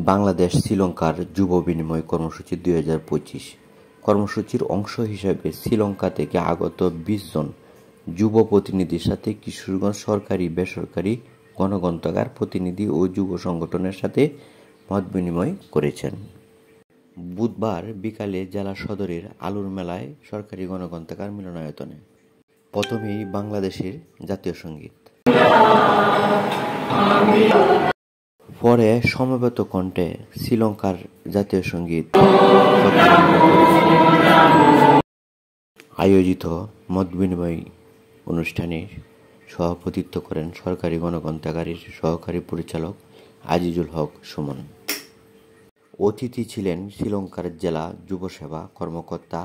বাংলাদেশ শ্রীলঙ্কার যুব বিনিময় কর্মসূচি 2025 কর্মসূচির অংশ হিসেবে শ্রীলঙ্কা থেকে আগত 20 জন যুব প্রতিনিধির সাথে কিশোরগঞ্জ সরকারি বেসরকারি গণগ্রন্থাগার প্রতিনিধি ও যুব সংগঠনের সাথে মত বিনিময় করেছেন। বুধবার বিকালে জেলা সদরের আলুর মেলায় সরকারি গণগ্রন্থাগার মিলনায়তনে প্রথমেই বাংলাদেশের জাতীয় সঙ্গীত, পরে সমবেত কণ্ঠে শ্রীলঙ্কার জাতীয় সঙ্গীত আয়োজিত মত বিনিময় অনুষ্ঠানে সভাপতিত্ব করেন সরকারি গণগ্রন্থাগারের সহকারী পরিচালক আজিজুল হক সুমন। অতিথি ছিলেন শ্রীলঙ্কার জেলা যুবসেবা কর্মকর্তা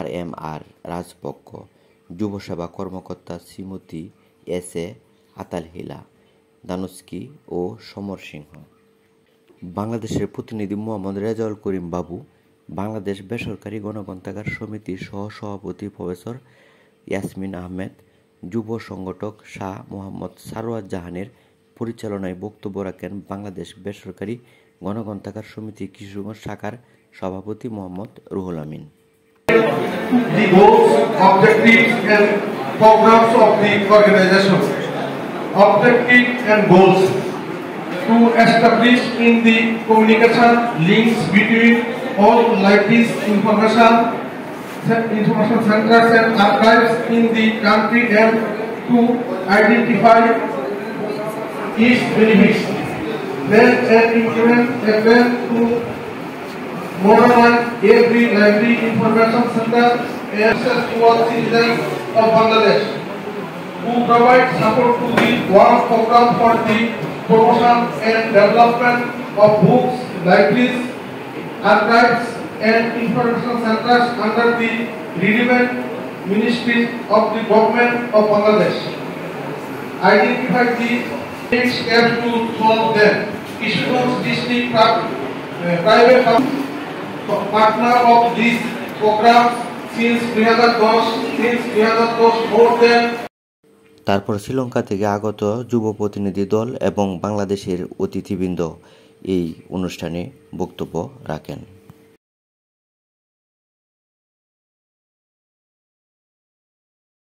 RMR রাজপক্ষ, যুবসেবা কর্মকর্তা শ্রীমতী এস.এ. আতালহিলা দানুস্কি ও সমর সিংহ। বাংলাদেশের প্রতিনিধি মোহাম্মদ রেজাউল করিম বাবু, বাংলাদেশ বেসরকারি গণগ্রন্থাগার সমিতির সহ-সভাপতি প্রফেসর ইয়াসমিন আহমেদ, যুব সংগঠক শাহ মোহাম্মদ সারোয়ার জাহানের পরিচালনায় বক্তব্য রাখেন বাংলাদেশ বেসরকারি গণগ্রন্থাগার সমিতি কিশোরগঞ্জ শাখার সভাপতি Mohammad Ruhul Amin. The goals, objectives and programs of the organization. Objective and goals: to establish in the communication links between all libraries, information centers and archives in the country and to identify its benefits. Then and implement a plan to modernize every library, information center and access to all citizens of Bangladesh. Who provide support to the work program for the promotion and development of books, libraries, archives and information centers under the relevant ministries of the government of Bangladesh. Identify the next steps to solve them. Kishorganj district private partner of this program since 2010 more than। তারপর শ্রীলঙ্কা থেকে আগত যুব প্রতিনিধি দল এবং বাংলাদেশের অতিথিবৃন্দ এই অনুষ্ঠানে বক্তব্য রাখেন।